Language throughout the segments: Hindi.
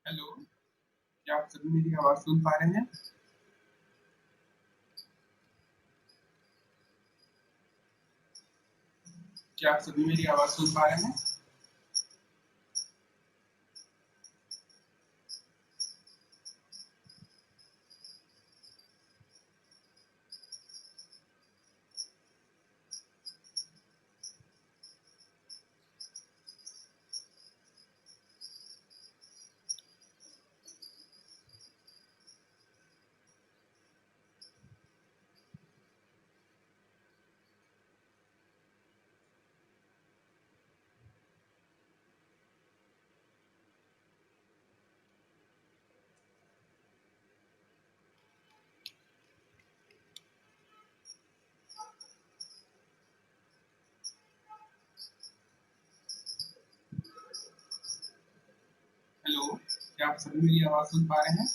हेलो, क्या आप सभी मेरी आवाज़ सुन पा रहे हैं? क्या आप सभी मेरी आवाज़ सुन पा रहे हैं? हेलो, क्या आप सभी मेरी आवाज़ सुन पा रहे हैं?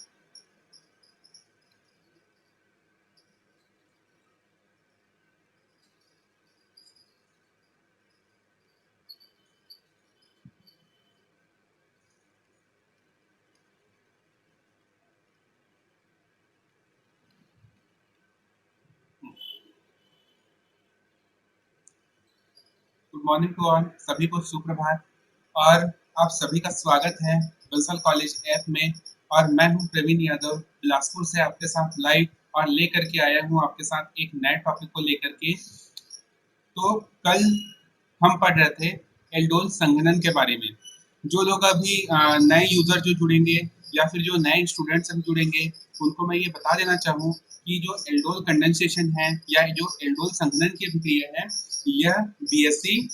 गुड मॉर्निंग टू ऑल, सभी को सुप्रभात और आप सभी का स्वागत है बंसल कॉलेज ऐप में। और मैं हूं प्रवीण यादव, बिलासपुर से आपके साथ लाइव और लेकर के आया हूं आपके साथ एक नए टॉपिक को लेकर के। तो कल हम पढ़ रहे थे एल्डोल संघनन के बारे में। जो लोग अभी नए यूजर जो जुड़ेंगे या फिर जो नए स्टूडेंट्स हम जुड़ेंगे, उनको मैं ये बता देना चाहूँ कि जो एल्डोल कंडेंसेशन है या जो एल्डोल संघनन की अभिक्रिया है, यह BSc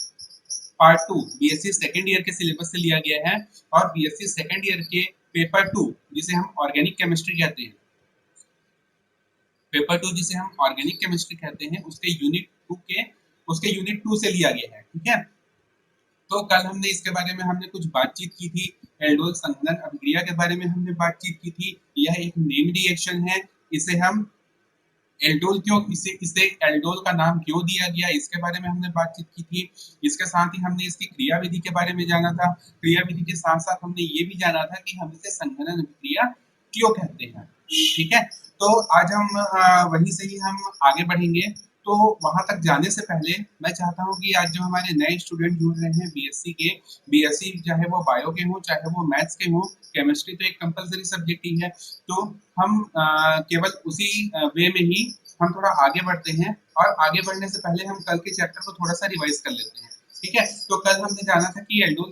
part two, BSc second year के सिलेबस से लिया गया है। और बीएससी सेकेंड ईयर के पेपर टू, जिसे हम ऑर्गेनिक केमिस्ट्री कहते हैं, पेपर टू जिसे हम ऑर्गेनिक केमिस्ट्री कहते हैं, उसके यूनिट टू से लिया गया है। ठीक है, तो कल हमने इसके बारे में हमने कुछ बातचीत की थी। एल्डोल संघनन अभिक्रिया के बारे में हमने बातचीत की थी। यह एक नेम रिएक्शन है। इसे हम एल्डोल क्यों, इसे एल्डोल का नाम क्यों दिया गया, इसके बारे में हमने बातचीत की थी। इसके साथ ही हमने इसकी क्रिया विधि के बारे में जाना था। क्रिया विधि के साथ साथ हमने ये भी जाना था कि हम इसे संघनन अभिक्रिया क्यों कहते हैं। ठीक है, तो आज हम वहीं से ही हम आगे बढ़ेंगे। तो वहां तक जाने से पहले मैं चाहता हूं कि आज जो हमारे नए स्टूडेंट जुड़ रहे हैं बीएससी के, बीएससी चाहे वो बायो के हों चाहे वो मैथ्स के हों, केमिस्ट्री तो एक कंपलसरी सब्जेक्ट ही है। तो हम केवल उसी वे में ही हम थोड़ा आगे बढ़ते हैं। और आगे बढ़ने से पहले हम कल के चैप्टर को थोड़ा सा रिवाइज कर लेते हैं। ठीक है, तो कल हमने जाना था कि एल्डोल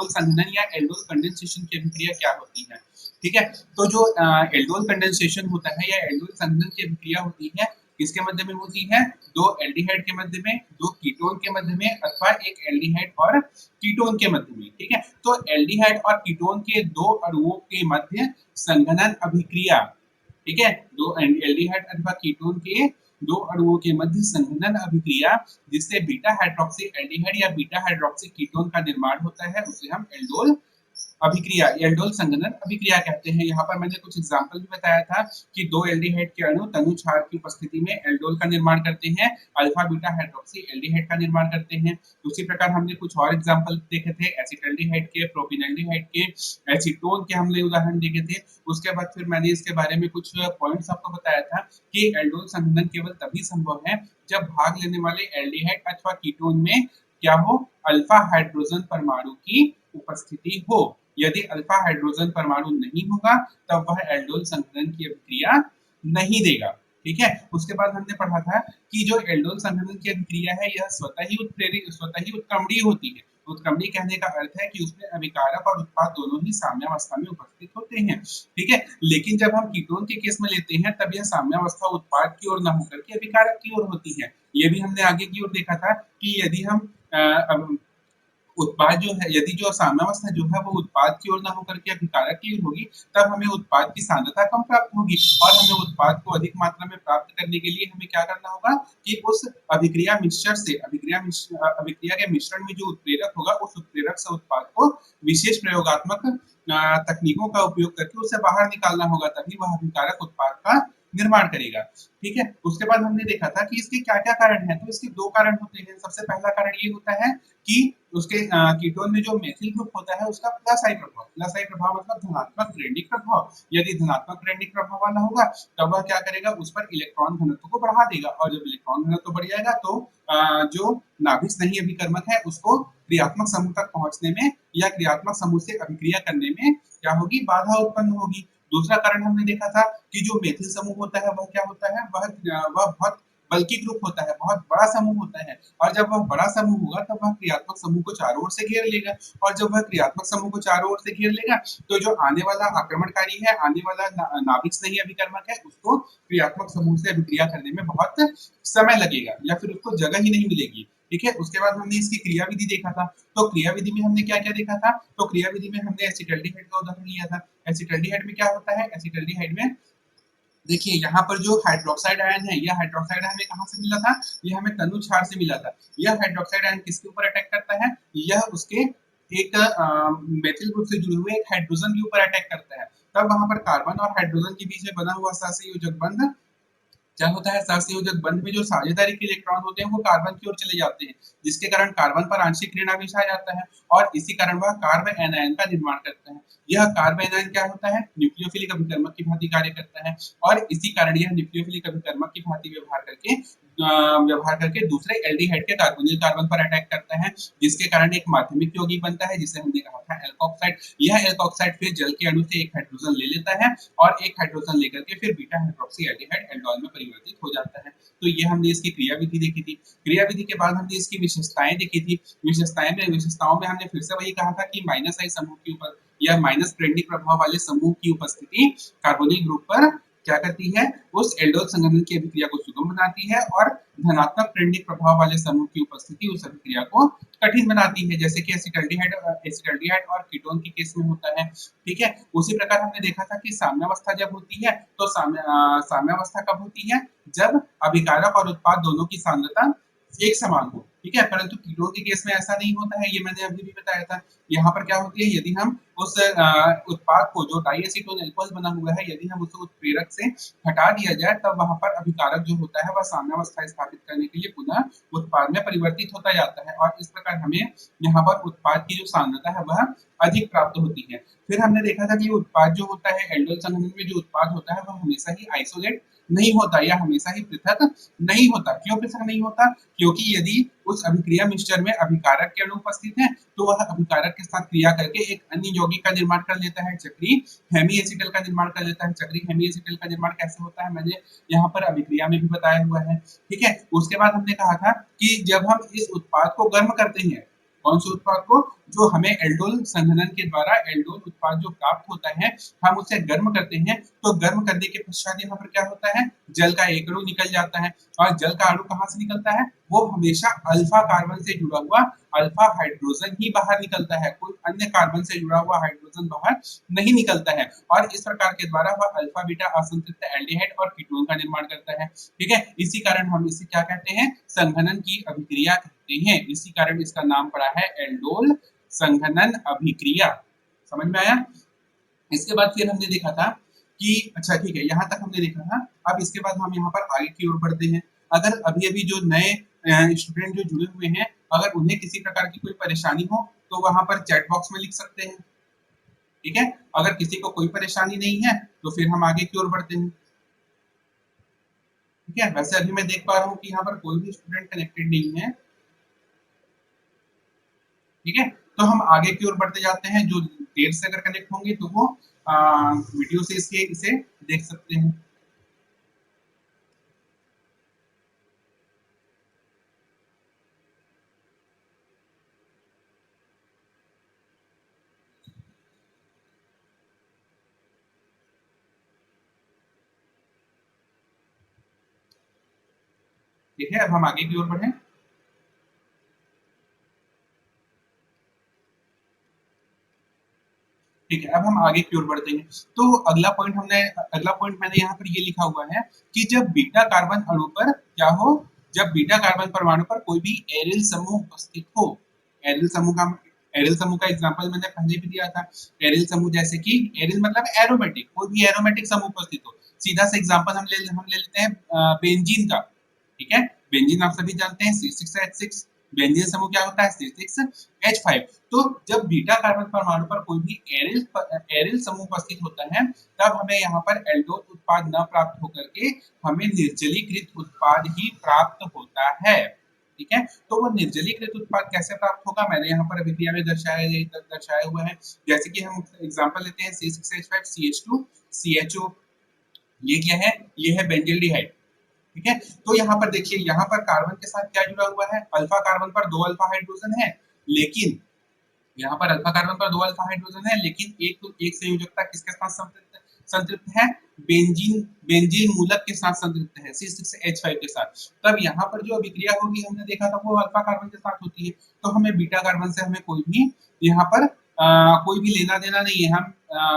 संघनन या एल्डोल कंडेंसेशन की अभिक्रिया क्या होती है। ठीक है, तो जो एल्डोल कंडेंसेशन होता है या एल्डोल संघनन की अभिक्रिया होती है, किसके मध्य में होती है? दो एल्डिहाइड के मध्य में, दो कीटोन के मध्य में, अथवा एक एल्डिहाइड और कीटोन के मध्य में। ठीक है, तो एल्डिहाइड और कीटोन के दो अणुओं के मध्य संघनन अभिक्रिया। ठीक है, दो एल्डिहाइड अथवा कीटोन के दो अणुओं के मध्य संघनन अभिक्रिया, जिससे बीटा हाइड्रोक्सी एल्डिहाइड या बीटा हाइड्रोक्सी कीटोन का निर्माण होता है, उसे हम एल्डोल अभिक्रिया, एल्डोल संघनन अभिक्रिया कहते हैं। यहाँ पर मैंने कुछ एग्जांपल भी बताया था कि दो एल्डिहाइड के अणु तनु क्षार की उपस्थिति में एल्डोल का निर्माण करते हैं, अल्फा बीटा हाइड्रोक्सी एल्डिहाइड का निर्माण करते हैं। उसी प्रकार हमने कुछ और एग्जांपल देखे थे, एसिटाल्डिहाइड के, प्रोपिनल्डिहाइड के, एसीटोन के हमने उदाहरण देखे थे। उसके बाद फिर मैंने इसके बारे में कुछ पॉइंट्स आपको बताया था कि एल्डोल संघनन केवल तभी संभव है जब भाग लेने वाले एल्डिहाइड अथवा कीटोन में क्या हो? अल्फा हाइड्रोजन परमाणु की उपस्थिति हो। यदि अल्फा हाइड्रोजन परमाणु नहीं होगा तब वह एल्डोल संघनन की अभिक्रिया नहीं देगा। ठीक है, उसके बाद हमने पढ़ा था कि जो एल्डोल संघनन की अभिक्रिया है यह स्वतः ही उत्क्रमणीय होती है। उत्क्रमणीय कहने का अर्थ है कि उसमें अभिकारक और उत्पाद दोनों ही साम्यावस्था में उपस्थित होते हैं। ठीक है, लेकिन जब हम कीटोन के केस में लेते हैं तब यह साम्यावस्था उत्पाद की ओर न होकर के अभिकारक की ओर होती है। ये भी हमने आगे की ओर देखा था कि यदि हम उत्पाद जो है, यदि जो साम्यावस्था जो है वो उत्पाद की ओर ना होकर के अभिकारक की ओर होगी, तब हमें उत्पाद की सांद्रता कम प्राप्त होगी। और हमें उत्पाद को अधिक मात्रा में प्राप्त करने के लिए हमें क्या करना होगा कि उस अभिक्रिया मिश्रण से, अभिक्रिया के मिश्रण में जो उत्प्रेरक होगा, उस उत्प्रेरक से उत्पाद को विशेष प्रयोगात्मक तकनीकों का उपयोग करके उसे बाहर निकालना होगा, तभी वह अभिकारक उत्पाद का निर्माण करेगा। ठीक है, उसके बाद हमने देखा था कि इसके क्या क्या कारण है, तो इसके दो कारण होते हैं। सबसे पहला कारण ये होता है कि उसके कीटोन में जो मेथिल ग्रुप होता है उसका प्लस आई प्रभाव, प्लस आई प्रभाव मतलब धनात्मक ऋणिक प्रभाव। यदि धनात्मक ऋणिक प्रभाव वाला होगा तब वह क्या करेगा, उस पर इलेक्ट्रॉन घनत्व को बढ़ा देगा, और जब इलेक्ट्रॉन घनत्व बढ़ जाएगा तो जो नाभिक नहीं अभिकर्मक है उसको क्रियात्मक समूह तक पहुंचने में या क्रियात्मक समूह से अभिक्रिया करने में क्या होगी, बाधा उत्पन्न होगी। दूसरा कारण हमने देखा था कि जो मेथिल समूह होता है वह क्या होता है, वह बहुत बल्कि ग्रुप होता है, बहुत बड़ा समूह होता है, और जब वह बड़ा समूह होगा तब वह क्रियात्मक समूह को चारों ओर से घेर लेगा, और जब वह क्रियात्मक समूह को चारों ओर से घेर लेगा तो जो आने वाला आक्रमणकारी है, आने वाला नाभिक नहीं अभिकर्मक है, उसको क्रियात्मक समूह से अभिक्रिया करने में बहुत समय लगेगा या फिर उसको जगह ही नहीं मिलेगी। ठीक है, उसके बाद हमने इसकी क्रिया विधि देखा था। तो क्रिया विधि में हमने क्या क्या देखा था, तो क्रिया विधि में हमने एसिटल्डिहाइड का उदाहरण लिया था। एसिटल्डिहाइड में क्या होता है, एसिटल्डिहाइड में देखिए यहाँ पर जो हाइड्रोक्साइड आयन है, यह हाइड्रोक्साइड हमें कहाँ से मिला था, यह हमें तनु क्षार से मिला था। यह हाइड्रोक्साइड आयन किसके ऊपर अटैक करता है, यह उसके एक मेथिल ग्रुप से जुड़े हुए एक हाइड्रोजन के ऊपर अटैक करता है। तब वहां पर कार्बन और हाइड्रोजन के बीच में बना हुआ सहसंयोजक बंध क्या होता है, सहसंयोजक बंध में जो साझेदारी के इलेक्ट्रॉन होते हैं वो कार्बन की ओर चले जाते हैं, जिसके कारण कार्बन पर आंशिक ऋण आवेश आ जाता है, और इसी कारण वह कार्ब एनायन का निर्माण करता है। यह कार्ब एनायन क्या होता है, न्यूक्लियोफिलिक अभिकर्मक की भांति कार्य करता है, और इसी कारण यह न्यूक्लियोफिलिक अभिकर्मक की भांति व्यवहार करके दूसरे एल्डिहाइड के कार्बोनिल कार्बन पर अटैक करता है, जिसके कारण एक माध्यमिक यौगिक बनता है जिसे हमने कहा था एल्कोक्साइड। यह एल्कोक्साइड फिर जल के अणु से एक हाइड्रोजन ले लेता है, और एक हाइड्रोजन लेकर के फिर बीटा हाइड्रोक्सी एल्डिहाइड एल्डोल में परिवर्तित हो जाता है। तो ये हमने इसकी क्रिया विधि देखी थी। क्रिया विधि के बाद हमने इसकी विशेषताएं देखी थी। विशेषताओं में हमने फिर से वही कहा था कि माइनस आई समूह के ऊपर या माइनस प्रेरणिक प्रभाव वाले समूह की उपस्थिति कार्बोनिल ग्रुप पर क्या करती है, उस एल्डोल संघनन की अभिक्रिया को सुगम बनाती है, और धनात्मक प्रेरणिक प्रभाव वाले समूह की उपस्थिति उस अभिक्रिया को कठिन बनाती है, जैसे कि एसिटल्डिहाइड और कीटोन के केस में होता है। ठीक है, उसी प्रकार हमने देखा था कि साम्यावस्था जब होती है तो साम्यावस्था कब होती है, जब अभिकारक और उत्पाद दोनों की सांद्रता एक समान हो। ठीक है, परंतु कीटोन के केस में ऐसा नहीं होता है, ये मैंने अभी भी बताया था। यहाँ पर क्या होती है, यदि हम उस उत्पाद को जो डाइएसीटोन अल्कोहल बना हुआ है, यदि हम उसे उत्प्रेरक से हटा दिया जाए तब वहां पर अभिकारक जो होता है वह साम्यावस्था स्थापित करने के लिए पुनः उत्पाद में परिवर्तित होता जाता है, और इस प्रकार हमें यहाँ पर उत्पाद की जो सांद्रता है वह अधिक प्राप्त होती है। फिर हमने देखा था कि उत्पाद जो होता है एल्डोल संघनन में जो उत्पाद होता है वह हमेशा ही आइसोलेट नहीं होता या हमेशा ही पृथक नहीं होता। क्यों पृथक नहीं होता, क्योंकि यदि उस अभिक्रिया मिक्सचर में अभिकारक के अणु उपस्थित है तो वह अभिकारक के साथ क्रिया करके एक अन्य यौगिक का निर्माण कर लेता है, चक्रीय हेमी का निर्माण कर लेता है। चक्रीय हेमी का निर्माण कैसे होता है मैंने यहाँ पर अभिक्रिया में भी बताया हुआ है। ठीक है, उसके बाद हमने कहा था कि जब हम इस उत्पाद को गर्म करते हैं, कौन से उत्पाद को, जो हमें एल्डोल संघनन के द्वारा एल्डोल उत्पाद जो प्राप्त होता है हम उसे गर्म करते हैं, तो गर्म करने के पश्चात यहाँ पर क्या होता है, जल का एक अणु निकल जाता है, और जल का अणु कहाँ से निकलता है, वो हमेशा अल्फा कार्बन से जुड़ा हुआ अल्फा हाइड्रोजन ही बाहर निकलता है, कोई अन्य कार्बन से जुड़ा हुआ हाइड्रोजन बाहर नहीं निकलता है, और इस प्रकार के द्वारा वह अल्फा बीटा असंतृप्त एल्डिहाइड और कीटोन का निर्माण करता है। ठीक है, इसी कारण हम इसे क्या कहते हैं, संघनन की अभिक्रिया कहते हैं, इसी कारण इसका नाम पड़ा है एल्डोल संघनन अभिक्रिया। समझ में आया। इसके बाद फिर हमने देखा था कि अच्छा ठीक है, यहाँ तक हमने देखा था। अब इसके बाद हम यहाँ पर आगे की ओर बढ़ते हैं। अगर अभी अभी जो नए स्टूडेंट जो जुड़े हुए हैं, अगर उन्हें किसी प्रकार की कोई परेशानी हो तो वहां पर चैट बॉक्स में लिख सकते हैं। ठीक है, अगर किसी को कोई परेशानी नहीं है तो फिर हम आगे की ओर बढ़ते हैं। ठीक है, वैसे अभी मैं देख पा रहा हूँ कि यहाँ पर कोई भी स्टूडेंट कनेक्टेड नहीं है। ठीक है, तो हम आगे की ओर बढ़ते जाते हैं। जो देर से अगर कनेक्ट होंगे तो वो वीडियो से इसे देख सकते हैं। ठीक है, अब हम आगे की ओर बढ़े। ठीक है, अब हम आगे की ओर बढ़ते हैं। तो अगला पॉइंट मैंने यहाँ पर ये लिखा हुआ है कि जब बीटा कार्बन अणु पर क्या हो, जब बीटा कार्बन परमाणु पर कोई भी एरिल समूह उपस्थित हो। एरिल समूह का एग्जांपल मैंने पहले भी दिया था। एरिल समूह जैसे कि एरिल मतलब एरोमेटिक, कोई भी एरोमेटिक समूह उपस्थित हो। सीधा सा एग्जांपल हम ले लेते हैं बेंजीन का, ठीक है। बेंजीन आप सभी जानते हैं C6H6, बेंजीन समूह क्या होता है C6H5। तो जब बीटा कार्बन परमाणु पर कोई भी एरिल समूह उपस्थित होता है तब हमें यहाँ पर एल्डोल उत्पाद न प्राप्त होकर के हमें निर्जलीकृत उत्पाद ही प्राप्त होता है, ठीक है। तो वो निर्जलीकृत उत्पाद कैसे प्राप्त होगा मैंने यहाँ पर अभिक्रिया में दर्शाया हुआ है। जैसे कि हम एग्जांपल लेते हैं C6H5 CH2 CHO, ये क्या है, ये है बेंजील्डिहाइड, ठीक है। तो यहाँ पर देखिए, यहाँ पर कार्बन के साथ क्या जुड़ा हुआ है, अल्फा कार्बन पर 2 अल्फा हाइड्रोजन है, लेकिन यहाँ पर अल्फा कार्बन पर 2 अल्फा हाइड्रोजन है, लेकिन एक संयोजकता किसके साथ संतृप्त है, बेंजीन बेंजीन मूलक के साथ संतृप्त है C6H5 के साथ। तब यहाँ पर जो अभिक्रिया होगी हमने देखा था वो अल्फा कार्बन के साथ होती है, तो हमें बीटा कार्बन से हमें कोई भी यहाँ पर कोई भी लेना देना नहीं है। हम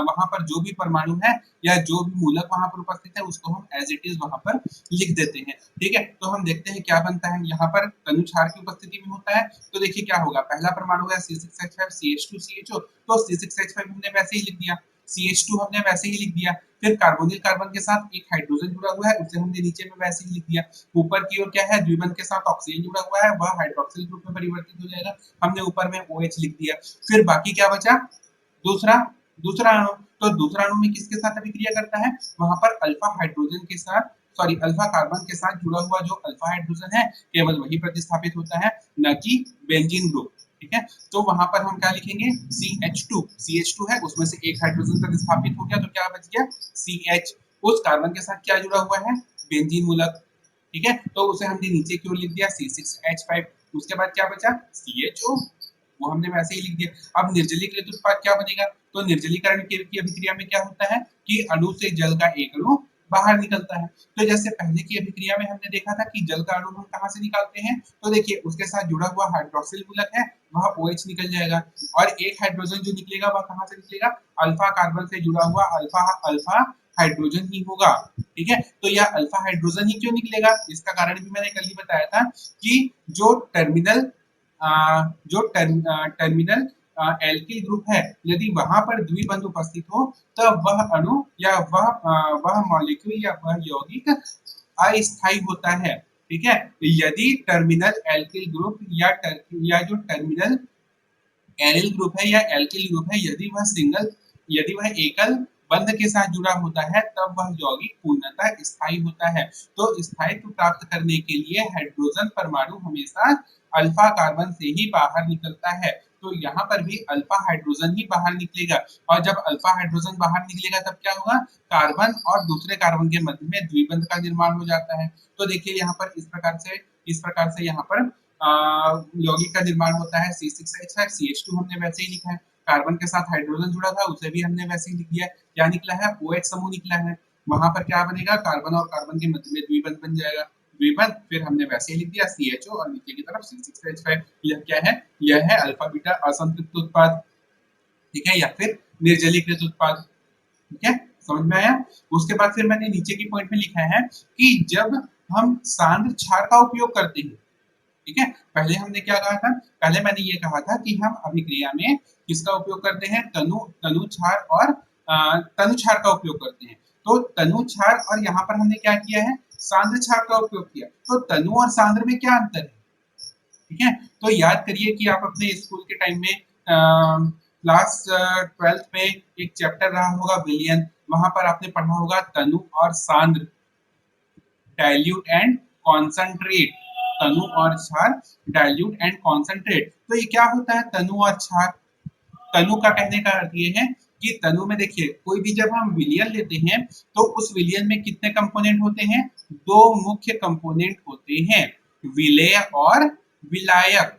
वहां पर जो भी परमाणु है या जो भी मूलक वहां पर उपस्थित है उसको हम एज इट इज वहां पर लिख देते हैं, ठीक है। तो हम देखते हैं क्या बनता है, यहाँ पर तनु क्षार की उपस्थिति में होता है, तो देखिए क्या होगा, पहला परमाणु है C6H5 CH2 CHO, तो C6H5 हमने वैसे ही लिख दिया, CH2 हमने वैसे ही लिख दिया, फिर कार्बोनिल कार्बन के साथ एक हाइड्रोजन जुड़ा हुआ है उसे हमने नीचे में वैसे ही लिख दिया, ऊपर की ओर क्या है, द्विबंध के साथ ऑक्सीजन जुड़ा हुआ है वह हाइड्रोक्सिल ग्रुप में परिवर्तित हो जाएगा, हमने ऊपर में OH लिख दिया। फिर बाकी क्या बचा, दूसरा दूसरा अणु, तो दूसरा अणु में किसके साथ अभिक्रिया करता है, वहां पर अल्फा हाइड्रोजन के साथ, सॉरी अल्फा कार्बन के साथ जुड़ा हुआ जो अल्फा हाइड्रोजन है केवल वही प्रतिस्थापित होता है, न कि बेंजीन ग्रुप, ठीक है। तो वहां पर हम क्या लिखेंगे, CH2 है उसमें से एक हाइड्रोजन प्रतिस्थापित हो गया तो क्या बच गया CH, उस कार्बन के साथ क्या जुड़ा हुआ है, बेंजीन मूलक, ठीक है। तो उसे हमने नीचे की ओर लिख दिया C6H5, उसके बाद क्या बचा CHO, वो हमने वैसे ही लिख दिया। अब निर्जलीकृत उत्पाद क्या बनेगा, तो निर्जलीकरण की अभिक्रिया में क्या होता है कि अणु से जल का एक अणु बाहर निकलता है। तो जैसे पहले की अभिक्रिया में हमने देखा था कि जल का अणु हम कहाँ से निकालते हैं, तो देखिए उसके साथ जुड़ा हुआ हाइड्रोक्सिल मूलक है वह OH निकल जाएगा, और एक हाइड्रोजन जो निकलेगा वह कहाँ से निकलेगा, अल्फा कार्बन से जुड़ा हुआ अल्फा अल्फा हाइड्रोजन ही होगा, ठीक है। तो यह अल्फा हाइड्रोजन ही क्यों निकलेगा, इसका कारण भी मैंने कल ही बताया था कि जो टर्मिनल टर्मिनल एल्किल ग्रुप है यदि वहां पर द्विबंध उपस्थित हो तब वह अणु या वह मॉलिक्यूल या वह यौगिक अस्थायी होता है, ठीक है। यदि टर्मिनल एल्किल ग्रुप या जो टर्मिनल एरिल ग्रुप है या एल्किल ग्रुप है यदि वह एकल बंध के साथ जुड़ा होता है तब वह यौगिक पूर्णतः स्थायी होता है। तो स्थायित्व प्राप्त करने के लिए हाइड्रोजन परमाणु हमेशा अल्फा कार्बन से ही बाहर निकलता है, तो यहाँ पर भी अल्फा हाइड्रोजन ही बाहर निकलेगा, और जब अल्फा हाइड्रोजन बाहर निकलेगा तब क्या होगा, कार्बन और दूसरे कार्बन के मध्य में द्विबंध का निर्माण हो जाता है। तो देखिए यहाँ पर इस प्रकार से यहाँ पर यौगिक का निर्माण होता है C6H5 CH2 हमने वैसे ही लिखा है, कार्बन के साथ हाइड्रोजन जुड़ा था उसे भी हमने वैसे ही लिख दिया, क्या निकला है OH समूह निकला है, वहां पर क्या बनेगा, कार्बन और कार्बन के मध्य में द्विबंध बन जाएगा, द्विबंध फिर हमने वैसे ही लिख दिया CHO और नीचे की तरफ C6H5, यह क्या है, यह है अल्फा बीटा असंतृप्त उत्पाद, ठीक है, या फिर निर्जलीकृत उत्पाद, ठीक है, समझ में आया। उसके बाद फिर मैंने नीचे की पॉइंट में लिखा है कि जब हम सांद्र क्षार का उपयोग करते हैं, ठीक है, पहले हमने क्या कहा था, पहले मैंने ये कहा था कि हम अभिक्रिया में किसका उपयोग करते हैं, तनु क्षार और तनु क्षार का उपयोग करते हैं। तो तनु क्षार और यहाँ पर हमने क्या किया है, सांद्र क्षार का उपयोग किया, तो तनु और सांद्र में क्या अंतर है, ठीक है। तो याद करिए कि आप अपने स्कूल के टाइम में क्लास 12th में एक चैप्टर रहा होगा विलियन, वहां पर आपने पढ़ा होगा तनु और सांद्र, डाइल्यूट एंड कॉन्सेंट्रेट, तनु और क्षार, डाइल्यूट एंड कॉन्सेंट्रेट। तो ये क्या होता है तनु और क्षार, तनु का कहने का अर्थ ये है कि तनु में देखिए कोई भी जब हम विलियन लेते हैं तो उस विलियन में कितने कंपोनेंट होते हैं, दो मुख्य कंपोनेंट होते हैं, विलेय और विलायक,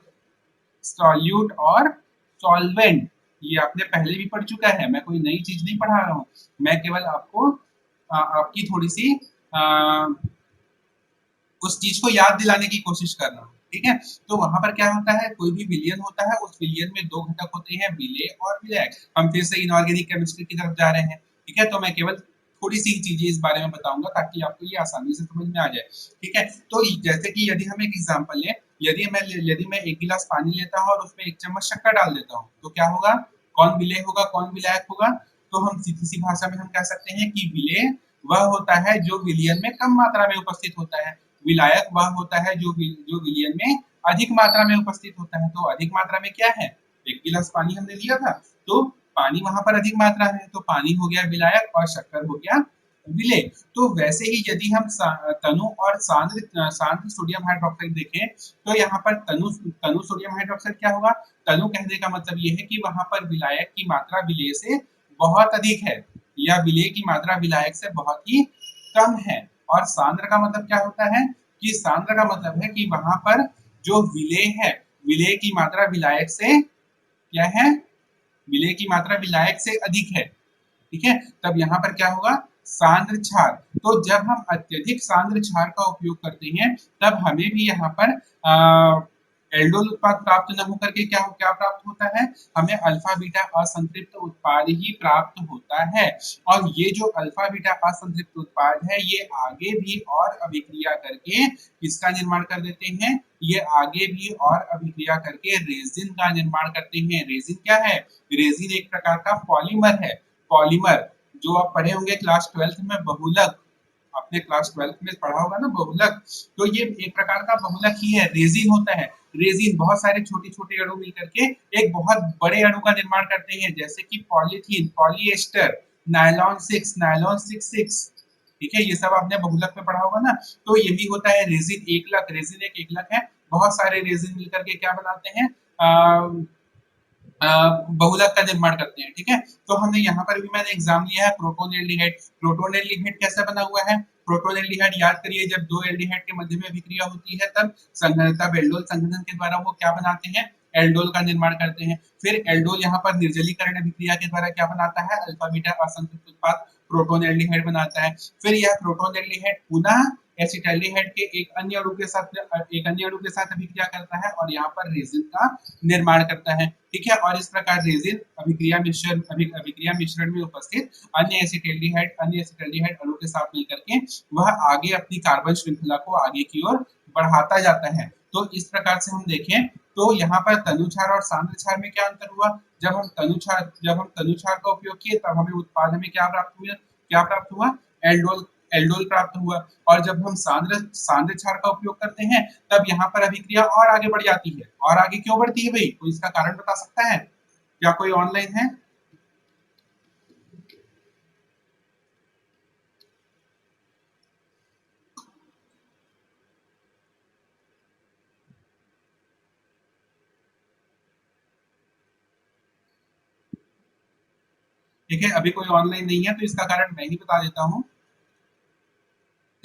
सॉल्यूट और सॉल्वेंट। ये आपने पहले भी पढ़ चुका है, मैं कोई नई चीज नहीं पढ़ा रहा हूँ, मैं केवल आपको आपकी थोड़ी सी उस चीज को याद दिलाने की कोशिश कर रहा हूँ, ठीक है। तो वहां पर क्या होता है, कोई भी विलियन होता है उस विलियन में दो घटक होते हैं, विलेय और विलायक। हम फिर से इनऑर्गेनिक केमिस्ट्री की तरफ जा रहे हैं, ठीक है, तो मैं केवल थोड़ी सी चीजें इस बारे में बताऊंगा ताकि आपको ये आसानी से समझ में आ जाए, ठीक है। तो जैसे कि यदि हम एक एग्जांपल लें, यदि मैं एक गिलास पानी लेता हूँ और उसमें एक चम्मच शक्कर डाल देता हूँ तो क्या होगा, कौन विलेय होगा कौन विलायक होगा, तो हम सीधी सी भाषा में हम कह सकते हैं कि विलेय वह होता है जो विलयन में कम मात्रा में उपस्थित होता है, विलायक वह होता है जो विलयन में अधिक मात्रा में उपस्थित होता है। तो अधिक मात्रा में क्या है, एक गिलास पानी हमने लिया था तो पानी वहां पर अधिक मात्रा में है, तो पानी हो गया विलायक और शक्कर हो गया विलेय। तो वैसे ही यदि हम तनु और सांद्र सोडियम हाइड्रोक्साइड देखें तो यहाँ पर तनु तनु सोडियम हाइड्रोक्साइड क्या होगा, तनु कहने का मतलब ये है कि वहां पर विलायक की मात्रा विलेय से बहुत अधिक है या विलेय की मात्रा विलायक से बहुत ही कम है। और सांद्र का मतलब क्या होता है कि सांद्र का मतलब है कि वहां पर जो विलेय है, विलेय की मात्रा विलायक से क्या है, विलेय की मात्रा विलायक से अधिक है, ठीक है। तब यहाँ पर क्या होगा, सांद्र क्षार। तो जब हम अत्यधिक सांद्र क्षार का उपयोग करते हैं तब हमें भी यहाँ पर एल्डोल उत्पाद प्राप्त न होकर के क्या क्या प्राप्त होता है, हमें अल्फा बीटा असंतृप्त उत्पाद ही प्राप्त होता है। और ये जो अल्फा बीटा असंतृप्त उत्पाद है ये आगे भी और अभिक्रिया करके किसका निर्माण कर देते हैं, ये आगे भी और अभिक्रिया करके रेजिन का निर्माण करते हैं। रेजिन क्या है, रेजिन एक प्रकार का पॉलीमर है। पॉलीमर जो आप पढ़े होंगे क्लास 12th में, बहुलक, आपने क्लास 12th में पढ़ा होगा ना बहुलक, तो ये एक प्रकार का बहुलक ही है, रेजिन होता है। रेजिन बहुत सारे छोटे छोटे अणु मिलकर के एक बहुत बड़े अणु का निर्माण करते हैं, जैसे कि पॉलीथीन, पॉलीएस्टर, नायलॉन 6 ठीक है, ये सब आपने बहुलक में पढ़ा होगा ना। तो यही होता है रेजिन एकलक, रेजिन एक एकलक है, बहुत सारे रेजिन मिलकर के क्या बनाते हैं, बहुलक का निर्माण करते हैं, ठीक है। तो हमने यहाँ पर भी मैंने एग्जाम लिया है प्रोटोन एल्डिहाइड। प्रोटोन एल्डिहाइड कैसे बना हुआ है, प्रोटोन एल्डिहाइड याद करिए, जब दो एल्डिहाइड के मध्य में अभिक्रिया होती है तब एल्डोल संघनन के द्वारा वो क्या बनाते हैं, एल्डोल का निर्माण करते हैं। फिर एल्डोल यहाँ पर निर्जलीकरण अभिक्रिया के द्वारा क्या बनाता है, अल्फा बीटा असंतृप्त उत्पाद प्रोटोन एल्डिहाइड बनाता है। फिर यह प्रोटोन एल्डिहाइड पुनः एसिटाल्डिहाइड के एक अन्य अणु के साथ अभिक्रिया करता है और यहाँ पर रेजिन का निर्माण करता है, ठीक है। और इस प्रकार रेजिन अभिक्रिया मिश्रण में उपस्थित अन्य एसिटाल्डिहाइड अणु के साथ मिलकर के वह आगे अपनी कार्बन श्रृंखला को आगे की ओर बढ़ाता जाता है। तो इस प्रकार से हम देखें तो यहाँ पर तनुक्षार और सांद्र क्षार में क्या अंतर हुआ, जब हम तनुक्षार का उपयोग किए तब हमें उत्पाद में क्या प्राप्त हुआ, एल्डोल प्राप्त हुआ। और जब हम सांद्र क्षार का उपयोग करते हैं तब यहाँ पर अभिक्रिया और आगे बढ़ जाती है। और आगे क्यों बढ़ती है भाई, कोई इसका कारण बता सकता है, क्या कोई ऑनलाइन है? ठीक है, अभी कोई ऑनलाइन नहीं है तो इसका कारण मैं ही बता देता हूँ।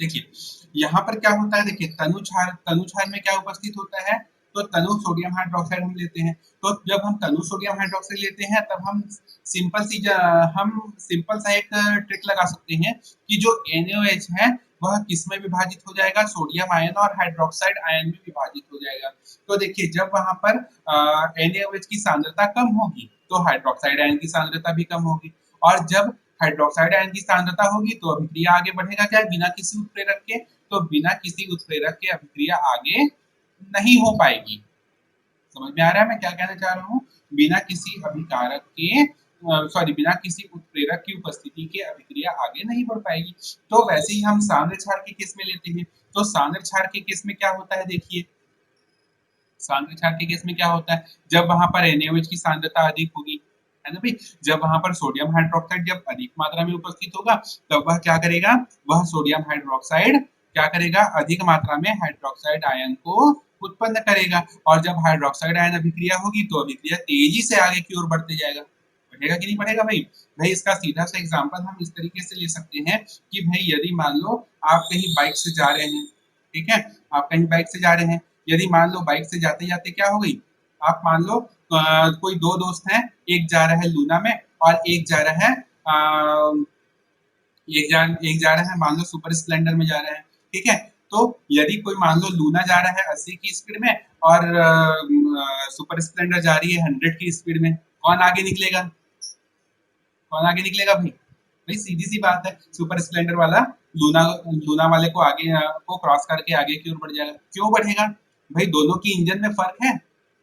देखिए यहाँ पर क्या होता है, देखिए तनुक्षार में क्या उपस्थित होता है, तो तनु सोडियम हाइड्रोक्साइड हम लेते हैं। तो जब हम तनु सोडियम हाइड्रोक्साइड लेते हैं तब हम सिंपल सा एक ट्रिक लगा सकते हैं कि जो NaOH है वह किस में विभाजित हो जाएगा, सोडियम आयन और हाइड्रोक्साइड आयन में विभाजित हो जाएगा। तो देखिए जब वहां पर NaOH की सांद्रता कम होगी तो हाइड्रोक्साइड आयन की सांद्रता भी कम होगी, और जब हाइड्रोक्साइड आयन की सांद्रता होगी तो अभिक्रिया आगे बढ़ेगा क्या, बिना किसी उत्प्रेरक के, तो बिना किसी उत्प्रेरक के अभिक्रिया आगे नहीं हो पाएगी। समझ में आ रहा है मैं क्या कहना चाह रहा हूँ, बिना किसी अभिकारक के बिना किसी उत्प्रेरक की उपस्थिति के अभिक्रिया आगे नहीं बढ़ पाएगी। तो वैसे ही हम सांद्र क्षार के केस में लेते हैं, तो सांद्र क्षार के केस में क्या होता है, देखिए सांद्र क्षार के केस में क्या होता है, जब वहां पर NaOH की सांद्रता अधिक होगी, है ना भाई, जब वहां पर सोडियम हाइड्रोक्साइड जब अधिक मात्रा में उपस्थित होगा तब वह क्या करेगा, वह सोडियम हाइड्रोक्साइड क्या करेगा, अधिक मात्रा में हाइड्रोक्साइड आयन को उत्पन्न करेगा। और जब हाइड्रोक्साइड आयन अभिक्रिया होगी तो अभिक्रिया तेजी से आगे की ओर बढ़ते जाएगा, बढ़ेगा कि नहीं बढ़ेगा भाई। भाई इसका सीधा सा एग्जांपल हम इस तरीके से ले सकते हैं कि भाई यदि मान लो आप कहीं बाइक से जा रहे हैं, ठीक है, आप कहीं बाइक से जा रहे हैं, यदि मान लो बाइक से जाते जाते क्या हो गई, आप मान लो कोई दो दोस्त हैं, एक जा रहा है लूना में और एक जा रहा है एक जा रहा है मान लो सुपर स्प्लेंडर में जा रहे हैं, ठीक है। तो यदि कोई मान लो लूना जा रहा है 80 की स्पीड में और सुपर स्प्लेंडर जा रही है 100 की स्पीड में, कौन आगे निकलेगा, कौन आगे निकलेगा भाई, भाई सीधी सी बात है, सुपर स्प्लेंडर वाला लूना लूना वाले को आगे को क्रॉस करके आगे की ओर बढ़ जाएगा। क्यों बढ़ेगा भाई, दोनों की इंजन में फर्क है।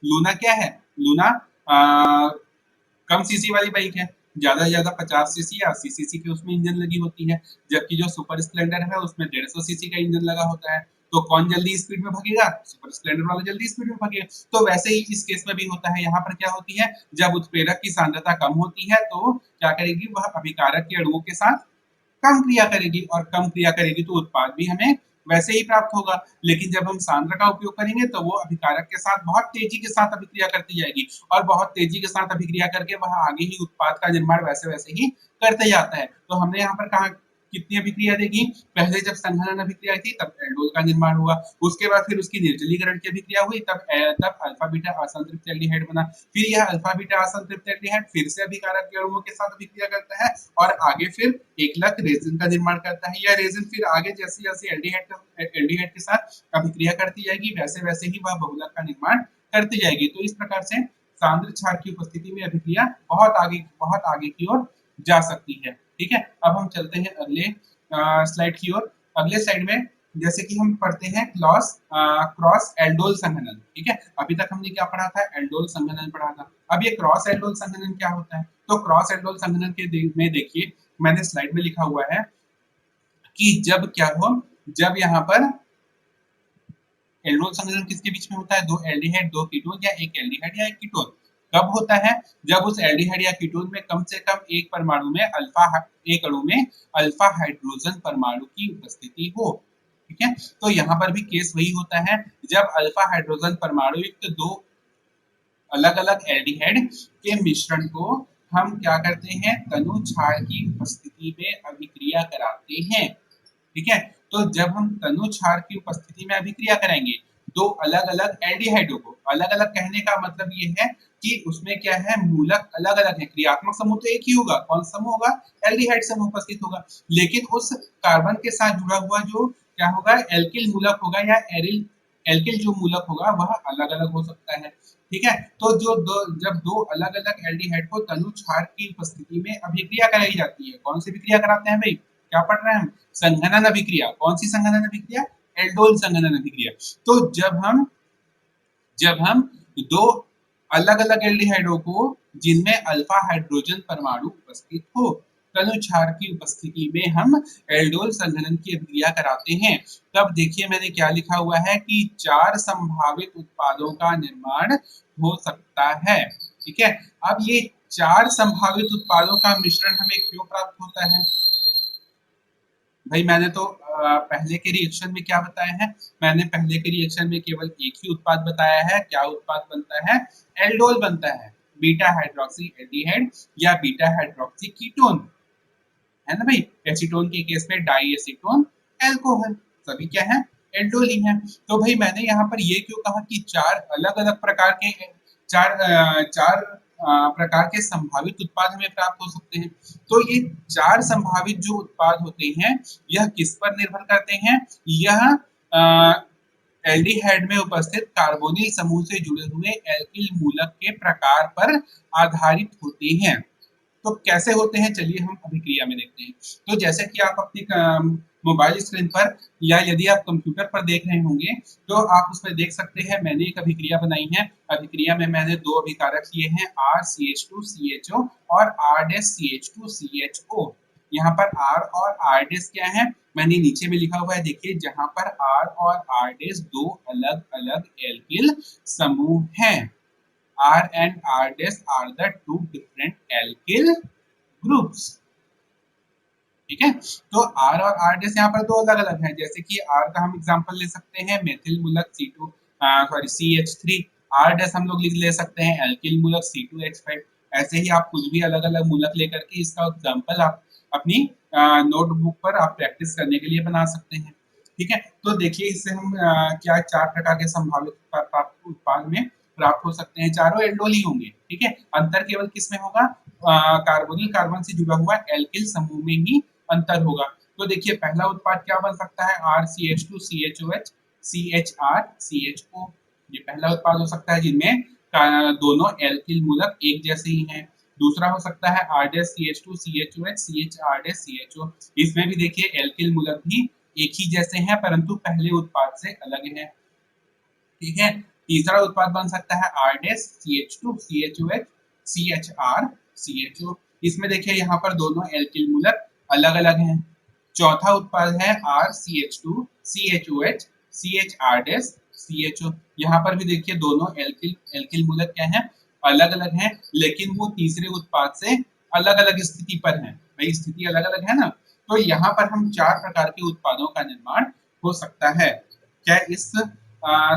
लूना क्या है, लूना कम सीसी वाली बाइक है, ज्यादा से ज्यादा 50 सीसी या 80 सीसी की उसमें इंजन लगी होती है, जबकि जो सुपर स्प्लेंडर है उसमें 150 सीसी का इंजन लगा होता है। तो कौन जल्दी स्पीड में भागेगा? सुपर स्प्लेंडर वाला जल्दी स्पीड में भागेगा। तो वैसे ही इस केस में भी होता है। यहाँ पर क्या होती है, जब उत्प्रेरक की सांद्रता कम होती है तो क्या करेगी, वह अभिकारक के अणुओं के साथ कम क्रिया करेगी, और कम क्रिया करेगी तो उत्पाद भी हमें वैसे ही प्राप्त होगा। लेकिन जब हम सांद्र का उपयोग करेंगे तो वो अभिकारक के साथ बहुत तेजी के साथ अभिक्रिया करती जाएगी, और बहुत तेजी के साथ अभिक्रिया करके वह आगे ही उत्पाद का निर्माण वैसे वैसे ही करते जाता है। तो हमने यहाँ पर कहा कितनी अभिक्रिया देगी, पहले जब संघनन अभिक्रिया थी तब एल्डोल का निर्माण हुआ, उसके बाद फिर उसकी निर्जलीकरण की अभिक्रिया हुई, तब अल्फा बीटा असंतृप्त एल्डिहाइड बना, फिर यह अल्फा बीटा असंतृप्त एल्डिहाइड फिर से अभिकारक के अणुओं के साथ अभिक्रिया करता है, और आगे फिर एकलक रेजिन का निर्माण करता है। यह रेजिन फिर आगे जैसे जैसे एल्डिहाइड के साथ अभिक्रिया करती जाएगी, वैसे वैसे ही वह बहुलक का निर्माण करती जाएगी। तो इस प्रकार से सांद्र क्षार की उपस्थिति में अभिक्रिया बहुत आगे की ओर जा सकती है। ठीक है, अब हम चलते हैं अगले स्लाइड की ओर। अगले स्लाइड में जैसे कि हम पढ़ते हैं क्रॉस एल्डोल संघनन। ठीक है, अभी तक हमने क्या पढ़ा था, एल्डोल संघनन पढ़ा था। अब ये क्रॉस एल्डोल संघनन क्या होता है? तो क्रॉस एल्डोल संघनन में देखिए मैंने स्लाइड में लिखा हुआ है कि जब क्या हो, जब यहाँ पर एल्डोल संघनन किसके बीच में होता है, दो एल्डिहाइड दो कीटोन, या एक एल्डिहाइड या एक कीटोन। कब होता है, जब उस एल्डिहाइड या कीटोन में कम से कम एक परमाणु में एक अणु में अल्फा हाइड्रोजन परमाणु की उपस्थिति हो। ठीक है, तो यहाँ पर भी केस वही होता है, जब अल्फा हाइड्रोजन परमाणु युक्त दो अलग अलग एल्डिहाइड के मिश्रण को हम क्या करते हैं, तनु क्षार की उपस्थिति में अभिक्रिया कराते हैं। ठीक है, तो जब हम तनु क्षार की उपस्थिति में अभिक्रिया करेंगे दो अलग अलग एल्डिहाइडों को, अलग अलग कहने का मतलब ये है कि उसमें क्या है, मूलक अलग अलग है, क्रियात्मक समूह तो एक ही होगा, कौन समूह होगा, एल्डिहाइड समूह उपस्थित होगा, लेकिन उस कार्बन के साथ जुड़ा हुआ जो क्या होगा, एल्किल मूलक होगा, या एरिल एल्किल जो मूलक होगा वह अलग अलग हो सकता है। ठीक है, तो जब दो अलग अलग एल्डिहाइड को तनु क्षार की उपस्थिति में अभिक्रिया कराई जाती है, कौन सी अभिक्रिया कराते हैं भाई, क्या पढ़ रहे हैं हम, संघनन अभिक्रिया। कौन सी संघनन अभिक्रिया, एल्डोल संघनन अभिक्रिया। तो जब हम दो अलग अलग एल्डिहाइडों को जिनमें अल्फा हाइड्रोजन परमाणु उपस्थित हो, तनु क्षार की उपस्थिति में हम एल्डोल संघनन की अभिक्रिया कराते हैं, तब देखिए मैंने क्या लिखा हुआ है कि 4 संभावित उत्पादों का निर्माण हो सकता है। ठीक है, अब ये 4 संभावित उत्पादों का मिश्रण हमें क्यों प्राप्त होता है भाई, मैंने तो पहले के रिएक्शन में क्या बताया है, मैंने पहले के रिएक्शन में केवल एक ही उत्पाद बताया है। क्या उत्पाद बनता है, एल्डोल बनता है, बीटा हाइड्रोक्सी एल्डिहाइड या बीटा हाइड्रोक्सी कीटोन, है ना भाई। एसीटोन के केस में डाई एसीटोन एल्कोहल, सभी क्या है, एल्डोल ही है। तो भाई मैंने यहाँ पर ये क्यों कहा कि चार अलग अलग प्रकार के चार प्रकार के संभावित उत्पाद हमें प्राप्त हो सकते हैं। तो ये 4 संभावित जो उत्पाद होते हैं यह किस पर निर्भर करते हैं, यह एल्डिहाइड में उपस्थित कार्बोनिल समूह से जुड़े हुए एल्किल मूलक के प्रकार पर आधारित होते हैं। तो कैसे होते हैं, चलिए हम अभिक्रिया में देखते हैं। तो जैसे कि आप अपनी मोबाइल स्क्रीन पर या यदि आप कंप्यूटर पर देख रहे होंगे तो आप उसमें देख सकते हैं, मैंने एक अभिक्रिया बनाई है। अभिक्रिया में मैंने दो अभिकारक लिए हैं, RCH2CHO और R-CH2CHO। यहाँ पर R और R क्या है, मैंने नीचे में लिखा हुआ है, देखिए जहां पर R और R दो अलग अलग एल्किल समूह हैं। R and R dash are the two different alkyl groups। ठीक है, तो R और R dash यहाँ पर दो अलग अलग हैं, जैसे कि R का हम एग्जांपल ले सकते हैं मेथिल मूलक CH3, R dash हम लोग ले सकते हैं एल्किल मूलक C2H5। ऐसे ही आप कुछ भी अलग अलग मूलक लेकर के इसका एग्जांपल आप अपनी नोटबुक पर आप प्रैक्टिस करने के लिए बना सकते हैं। ठीक है, तो देखिए इससे हम क्या 4 प्रकार के संभावित उत्पाद में प्राप्त हो सकते हैं, चारों एल्डोल ही होंगे। ठीक है, अंतर केवल किस में होगा, कार्बोनिल कार्बन से जुड़ा हुआ एल्किल समूह में ही अंतर होगा। तो देखिए पहला उत्पाद क्या बन सकता है, RCH2CHOH CHR CHO, ये पहला उत्पाद हो सकता है जिनमें दोनों एल्किल मूलक एक जैसे ही हैं। दूसरा हो सकता है R-CH2CHOH CHR-CHO, इसमें भी देखिए एल्किल मूलक भी एक ही जैसे हैं परंतु पहले उत्पाद से अलग है। ठीक है, तीसरा उत्पाद बन सकता है R-CH2CHOH CHR CHO, इसमें देखिए यहाँ पर दोनों एल्किल मूलक अलग अलग हैं। चौथा उत्पाद है RCH2 CHOH CHR CHO। यहाँ पर भी देखिए दोनों एल्किल एल्किल मूलक क्या है, अलग अलग हैं, लेकिन वो तीसरे उत्पाद से अलग अलग स्थिति पर हैं। भाई स्थिति अलग अलग है ना, तो यहाँ पर हम 4 प्रकार के उत्पादों का निर्माण हो सकता है। क्या इस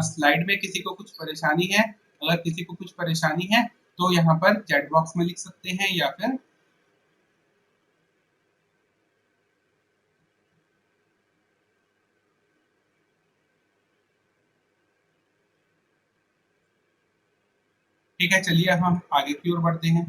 स्लाइड में किसी को कुछ परेशानी है? अगर किसी को कुछ परेशानी है तो यहाँ पर चैट बॉक्स में लिख सकते हैं या फिर ठीक है। चलिए अब हम आगे की ओर बढ़ते हैं।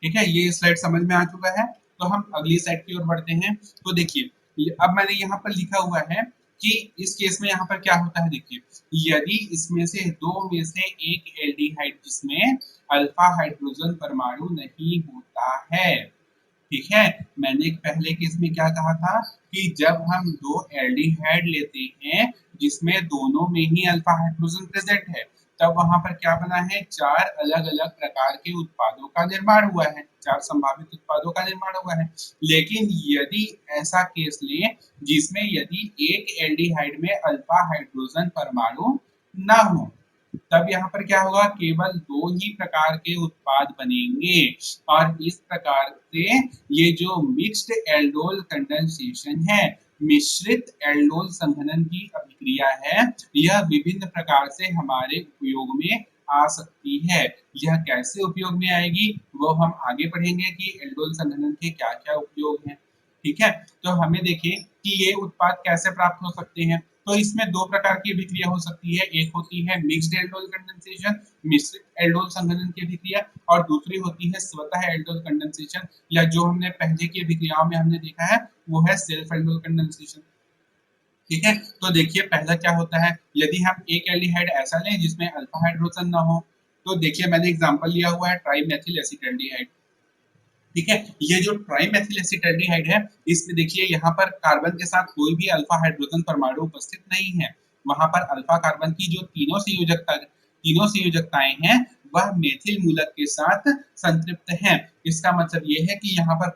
ठीक है, ये स्लाइड समझ में आ चुका है, तो हम अगली स्लाइड की ओर बढ़ते हैं। तो देखिए अब मैंने यहाँ पर लिखा हुआ है कि इस केस में यहाँ पर क्या होता है। देखिए यदि इसमें से दो में से एक एल्डिहाइड जिसमें अल्फा हाइड्रोजन परमाणु नहीं होता है, ठीक है, मैंने पहले केस में क्या कहा था कि जब हम दो एल्डिहाइड लेते हैं जिसमें दोनों में ही अल्फा हाइड्रोजन प्रेजेंट है, तब वहां पर क्या बना है, 4 अलग अलग प्रकार के उत्पादों का निर्माण हुआ है, 4 संभावित उत्पादों का निर्माण हुआ है। लेकिन यदि ऐसा केस लें जिसमें यदि एक एल्डिहाइड में अल्फा हाइड्रोजन परमाणु ना हो, तब यहाँ पर क्या होगा, केवल 2 ही प्रकार के उत्पाद बनेंगे। और इस प्रकार से ये जो मिक्स्ड एल्डोल कंडेंसेशन है, मिश्रित एल्डोल संघनन की अभिक्रिया है, यह विभिन्न प्रकार से हमारे उपयोग में आ सकती है। यह कैसे उपयोग में आएगी वो हम आगे पढ़ेंगे कि एल्डोल संघनन के क्या क्या उपयोग हैं। ठीक है, तो हमें देखिए कि ये उत्पाद कैसे प्राप्त हो सकते हैं। तो इसमें 2 प्रकार की अभिक्रिया हो सकती है, एक होती है मिक्स्ड एल्डोल कंडेंसेशन, मिश्रित एल्डोल संघनन की अभिक्रिया, और दूसरी होती है स्वतः एल्डोल कंडेंसेशन, या जो हमने पहले की अभिक्रियाओं में हमने देखा है वो है सेल्फ एल्डोल कंडेंसेशन। ठीक है, तो देखिए पहला क्या होता है, यदि हम एक एल्डिहाइड ऐसा लें जिसमें अल्फा हाइड्रोजन ना हो, तो देखिए मैंने एग्जांपल लिया हुआ है ट्राइमेथिल एसिटाल्डिहाइड। ठीक है, ये जो ट्राइमेथिल एसिटाल्डिहाइड है, इसमें देखिए यहाँ पर कार्बन के साथ कोई भी अल्फा हाइड्रोजन परमाणु उपस्थित नहीं है। वहां पर अल्फा कार्बन की जो तीनों संयोजकताएं हैं वह मेथिल मूलक के साथ संतृप्त हैं। इसका मतलब ये है कि यहाँ पर